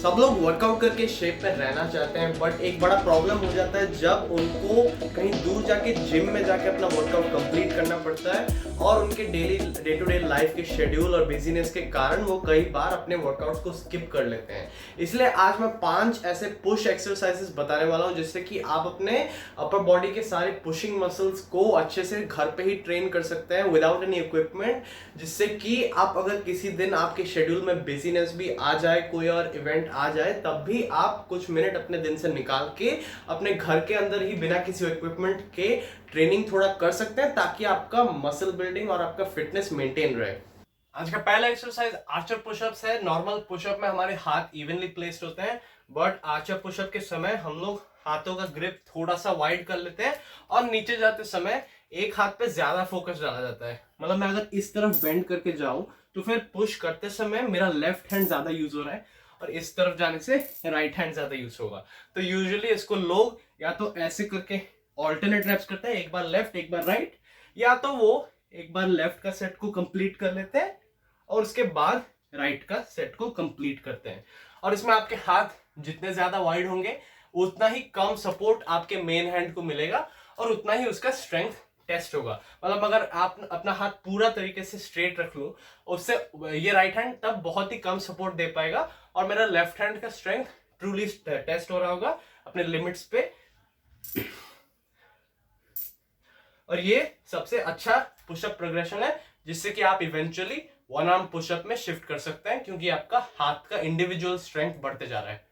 सब लोग वर्कआउट करके शेप में रहना चाहते हैं, बट एक बड़ा प्रॉब्लम हो जाता है जब उनको कहीं दूर जाके जिम में जाके अपना वर्कआउट कंप्लीट करना पड़ता है और उनके daily day to day life के शेड्यूल और बिजीनेस के कारण वो कई बार अपने वर्कआउट्स को स्किप कर लेते हैं। इसलिए आज मैं 5 ऐसे पुश एक्सरसाइजेस बताने वाला हूँ जिससे कि आप अपने अपर बॉडी के सारे पुशिंग मसल्स को अच्छे से घर पे ही ट्रेन कर सकते हैं विदाउट एनी इक्विपमेंट, जिससे कि आप अगर किसी दिन आपके शेड्यूल में बिजीनेस भी आ जाए, कोई और इवेंट आ जाए, तब भी आप कुछ मिनट अपने दिन से निकाल के अपने घर के अंदर ही बिना किसी इक्विपमेंट के ट्रेनिंग थोड़ा कर सकते हैं, ताकि आपका मसल बिल्डिंग और आपका फिटनेस मेंटेन रहे। आज का पहला एक्सरसाइज आर्चर पुशअप्स है। नॉर्मल पुशअप में हमारे हाथ इवनली प्लेस्ड होते हैं, बट आर्चर पुशअप के समय हम लोग हाथों का ग्रिप थोड़ा सा वाइड कर लेते हैं और नीचे जाते समय एक हाथ पे ज्यादा फोकस डाला जाता है। मतलब मैं अगर इस तरफ बेंड करके जाऊं तो फिर पुश करते समय मेरा लेफ्ट हैंड ज्यादा यूज हो रहा है और इस तरफ जाने से राइट हैंड ज्यादा यूज होगा। तो यूजुअली इसको लोग या तो ऐसे करके ऑल्टरनेट रेप्स करते हैं, एक बार लेफ्ट एक बार राइट, या तो वो एक बार लेफ्ट का सेट को कंप्लीट कर लेते हैं और उसके बाद राइट का सेट को कंप्लीट करते हैं। और इसमें आपके हाथ जितने ज्यादा वाइड होंगे उतना ही कम सपोर्ट आपके मेन हैंड को मिलेगा और उतना ही उसका स्ट्रेंथ टेस्ट होगा। मतलब अगर आप अपना हाथ पूरा तरीके से स्ट्रेट रख लो, उससे ये राइट हैंड तब बहुत ही कम सपोर्ट दे पाएगा और मेरा लेफ्ट हैंड का स्ट्रेंथ ट्रूली टेस्ट हो रहा होगा अपने लिमिट्स पे। और ये सबसे अच्छा पुशअप प्रोग्रेशन है जिससे कि आप इवेंचुअली वन आर्म पुशअप में शिफ्ट कर सकते हैं, क्योंकि आपका हाथ का इंडिविजुअल स्ट्रेंथ बढ़ते जा रहा है।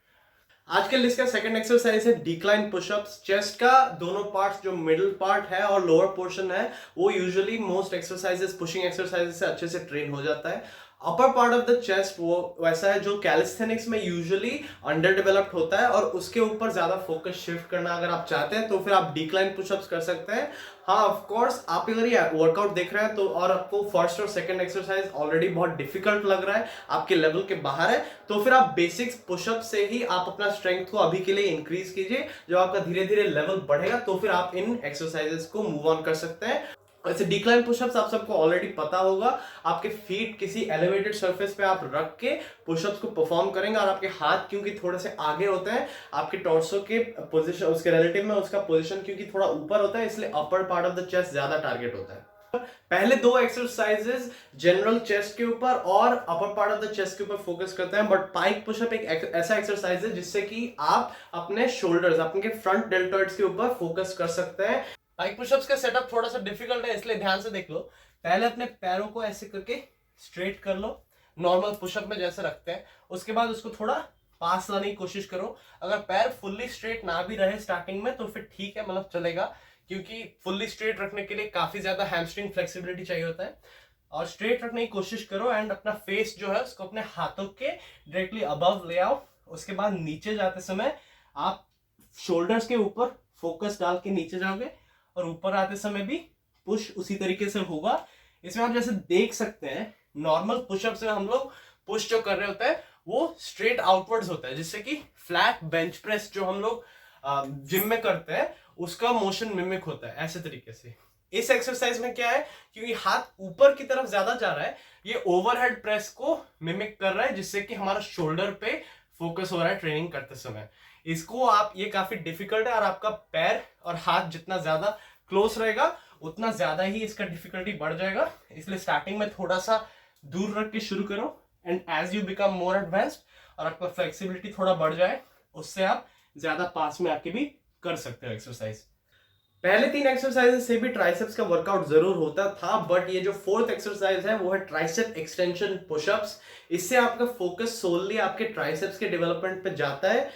आज के लिस्ट का सेकंड एक्सरसाइज है डिक्लाइन पुशअप्स। चेस्ट का दोनों पार्ट्स, जो मिडिल पार्ट है और लोअर पोर्शन है, वो usually most exercises pushing exercises से अच्छे से ट्रेन हो जाता है। Upper part of the chest वो वैसा है जो कैलिस्थेनिक्स में यूजुअली अंडर डेवलप्ड होता है और उसके ऊपर ज्यादा फोकस शिफ्ट करना अगर आप चाहते हैं तो फिर आप डिक्लाइन पुशअप्स कर सकते हैं। हाँ, ऑफ कोर्स आप अगर ये वर्कआउट देख रहे हैं तो और आपको फर्स्ट और सेकंड एक्सरसाइज ऑलरेडी बहुत डिफिकल्ट लग रहा है, आपके लेवल के बाहर है, तो फिर आप बेसिक्स पुशअप से ही आप अपना स्ट्रेंथ को अभी के लिए इंक्रीज कीजिए। जब आपका धीरे धीरे लेवल बढ़ेगा तो फिर आप इन एक्सरसाइजेस को मूव ऑन कर सकते हैं। वैसे डिक्लाइन पुशअप्स आप सबको ऑलरेडी पता होगा, आपके फीट किसी एलिवेटेड सरफेस पे आप रख के पुशअप्स को परफॉर्म करेंगे और आपके हाथ क्योंकि थोड़े से आगे होते हैं आपके टॉर्सो के पोजीशन, उसके रिलेटिव में उसका पोजीशन क्योंकि थोड़ा ऊपर होता है, इसलिए upper part of the chest ज्यादा टारगेट होता है। पहले 2 एक्सरसाइजेस जनरल चेस्ट के ऊपर और upper part of the chest के ऊपर फोकस करते हैं, बट पाइक पुशअप एक ऐसा एक्सरसाइज है जिससे कि आप अपने शोल्डर्स, अपने फ्रंट डेल्टॉइड्स के ऊपर फोकस कर सकते हैं। पाइक पुशअप्स का सेटअप थोड़ा सा डिफिकल्ट है, इसलिए ध्यान से देख लो। पहले अपने पैरों को ऐसे करके स्ट्रेट कर लो, नॉर्मल पुशअप में जैसे रखते हैं। उसके बाद उसको थोड़ा पास लाने की कोशिश करो। अगर पैर फुल्ली स्ट्रेट ना भी रहे स्टार्टिंग में तो फिर ठीक है, मतलब चलेगा, क्योंकि फुल्ली स्ट्रेट रखने के लिए काफी ज्यादा हैमस्ट्रिंग फ्लेक्सिबिलिटी चाहिए होता है। और स्ट्रेट रखने की कोशिश करो एंड अपना फेस जो है उसको अपने हाथों के डायरेक्टली अबव ले आओ। उसके बाद नीचे जाते समय आप शोल्डर्स के ऊपर फोकस डाल के नीचे जाओगे और ऊपर आते समय भी पुश उसी तरीके से होगा। इसमें आप जैसे देख सकते हैं नॉर्मल पुशअप से हम लोग पुश जो कर रहे होते हैं वो स्ट्रेट आउटवर्ड्स होता है, जिससे कि फ्लैट बेंच प्रेस जो हम लोग जिम में करते हैं उसका मोशन मिमिक होता है ऐसे तरीके से। इस एक्सरसाइज में क्या है, क्योंकि हाथ ऊपर की तरफ ज्यादा जा रहा है, ये ओवरहेड प्रेस को मिमिक कर रहा है, जिससे कि हमारा शोल्डर पे फोकस हो रहा है ट्रेनिंग करते समय। इसको आप, ये काफी डिफिकल्ट है और आपका पैर और हाथ जितना ज्यादा क्लोज रहेगा उतना ज्यादा ही इसका डिफिकल्टी बढ़ जाएगा। इसलिए स्टार्टिंग में थोड़ा सा दूर रख के शुरू करो and as you become more advanced और आपका फ्लेक्सिबिलिटी थोड़ा बढ़ जाए, उससे आप ज्यादा पास में आके भी कर सकते हो एक्सरसाइज। पहले 3 एक्सरसाइजेस से भी ट्राइसेप्स का वर्कआउट जरूर होता था, बट ये जो 4th एक्सरसाइज है वो है ट्राइसेप एक्सटेंशन पुशअप्स। इससे आपका फोकस सोलली आपके ट्राइसेप्स के डेवलपमेंट पे जाता है।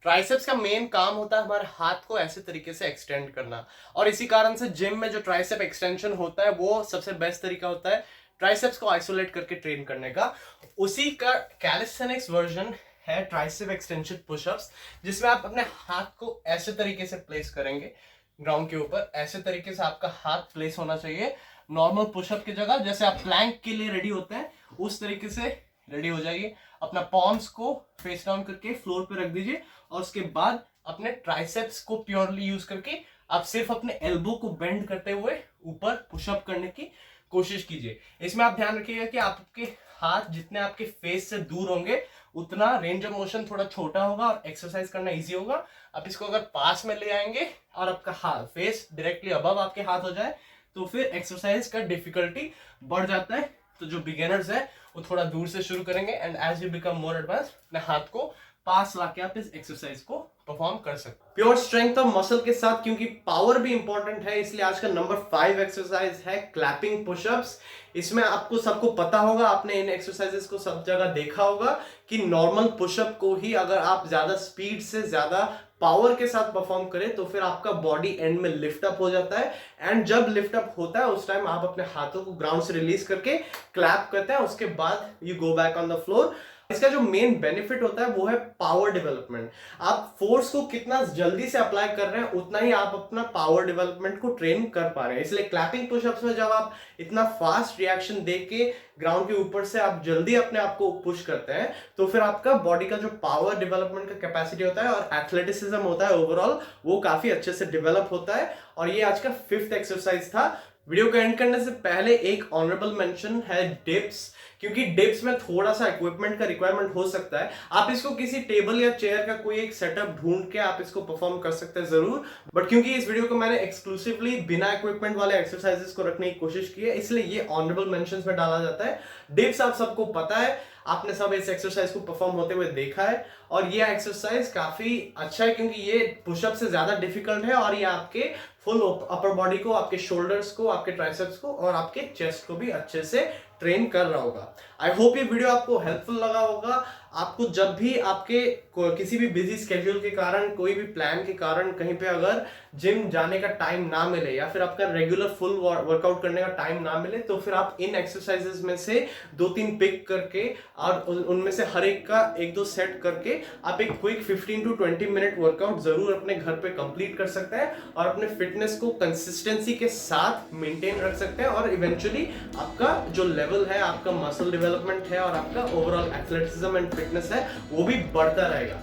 ट्राइसेप्स का मेन काम होता है हमारे हाथ को ऐसे तरीके से एक्सटेंड करना, और इसी कारण से जिम में जो ट्राइसेप एक्सटेंशन होता है वो सबसे बेस्ट तरीका होता है ट्राइसेप्स को आइसोलेट करके ट्रेन करने का। उसी का कैलिस्थेनिक्स वर्जन है ट्राइसेप एक्सटेंशन पुशअप्स, जिसमें आप अपने हाथ को ऐसे तरीके से प्लेस करेंगे ग्राउंड के ऊपर। ऐसे तरीके से आपका हाथ प्लेस होना चाहिए नॉर्मल पुशअप की जगह। जैसे आप प्लैंक के लिए रेडी होते हैं उस तरीके से रेडी हो जाइए। अपना पॉम्स को फेस डाउन करके फ्लोर पे रख दीजिए और उसके बाद अपने ट्राइसेप्स को प्योरली यूज करके आप सिर्फ अपने एल्बो को बेंड करते हुए ऊपर पुशअप करने की कोशिश कीजिए। इसमें आप ध्यान रखिएगा कि आपके हाथ जितने आपके फेस से दूर होंगे उतना रेंज ऑफ मोशन थोड़ा छोटा होगा और एक्सरसाइज करना इजी होगा। आप इसको अगर पास में ले आएंगे और आपका हाथ फेस डायरेक्टली अबव आपके हाथ हो जाए तो फिर एक्सरसाइज का डिफिकल्टी बढ़ जाता है। तो जो बिगिनर्स है वो थोड़ा दूर से शुरू करेंगे and as you become more advance अपने हाथ को पास लाके आप इस एक्सरसाइज को परफॉर्म कर सकते हैं। प्योर स्ट्रेंथ ऑफ मसल के साथ क्योंकि पावर भी इंपॉर्टेंट है, इसलिए आज का नंबर 5 एक्सरसाइज है क्लैपिंग पुशअप्स। इसमें आपको सबको पता होगा, आपने इन एक्सरसाइजेस को सब जगह देखा होगा कि नॉर्मल पुशअप को ही अगर आप ज्यादा स्पीड से ज्यादा पावर के साथ परफॉर्म करें तो फिर आपका बॉडी एंड में लिफ्ट अप हो जाता है एंड जब लिफ्ट अप होता है उस टाइम आप अपने हाथों को ग्राउंड से रिलीज करके क्लैप करते हैं, उसके बाद you go back on the floor. इसका जो मेन बेनिफिट होता है वो है पावर डेवलपमेंट। आप फोर्स को कितना जल्दी से अप्लाई कर रहे हैं उतना ही आप अपना पावर डेवलपमेंट को ट्रेन कर पा रहे हैं। इसलिए क्लैपिंग पुशअप्स में जब आप इतना फास्ट रिएक्शन देके ग्राउंड के ऊपर से आप जल्दी अपने आप को पुश करते हैं तो फिर आपका बॉडी का जो पावर डेवलपमेंट का कैपेसिटी होता है और एथलेटिसिज्म होता है ओवरऑल वो काफी अच्छे से डेवलप होता है। और ये आज का 5th एक्सरसाइज था। वीडियो को एंड करने से पहले एक ऑनरेबल मेंशन है डिप्स, क्योंकि डिप्स में थोड़ा सा इक्विपमेंट का रिक्वायरमेंट हो सकता है। आप इसको किसी टेबल या चेयर का कोई एक सेटअप ढूंढ के आप इसको परफॉर्म कर सकते हैं जरूर, बट क्योंकि इस वीडियो को मैंने एक्सक्लूसिवली बिना इक्विपमेंट वाले एक्सरसाइजेस को रखने की कोशिश की है इसलिए ये ऑनरेबल मेंशंस में डाला जाता है। डिप्स आप सबको पता है, आपने सब इस एक्सरसाइज को परफॉर्म होते हुए देखा है और ये एक्सरसाइज काफी अच्छा है क्योंकि ये पुशअप से ज्यादा डिफिकल्ट है और ये आपके फुल अपर बॉडी को, आपके शोल्डर्स को, आपके ट्राइसेप्स को और आपके चेस्ट को भी अच्छे से ट्रेन कर रहा होगा। आई होप ये वीडियो आपको हेल्पफुल लगा होगा। आपको जब भी आपके किसी भी बिजी स्केड्यूल के कारण, कोई भी प्लान के कारण कहीं पे अगर जिम जाने का टाइम ना मिले या फिर आपका रेगुलर फुल वर्कआउट करने का टाइम ना मिले तो फिर आप इन एक्सरसाइजेस में से 2-3 पिक करके और उनमें से हर एक का 1-2 सेट करके आप एक क्विक 15 to 20 मिनट वर्कआउट जरूर अपने घर पे कंप्लीट कर सकते हैं और अपने फिटनेस को कंसिस्टेंसी के साथ मेंटेन रख सकते हैं और इवेंचुअली आपका जो लेवल है, आपका मसल डेवलपमेंट है और आपका ओवरऑल एथलेटिज्म एंड फिटनेस है वो भी बढ़ता रहेगा।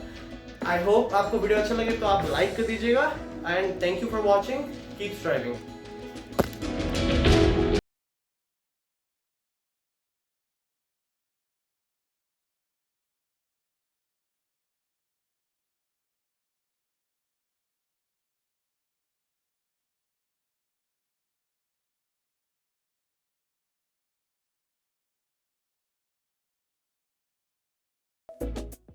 आई होप आपको वीडियो अच्छा लगे तो आप लाइक कर दीजिएगा and thank you for watching. Keep striving.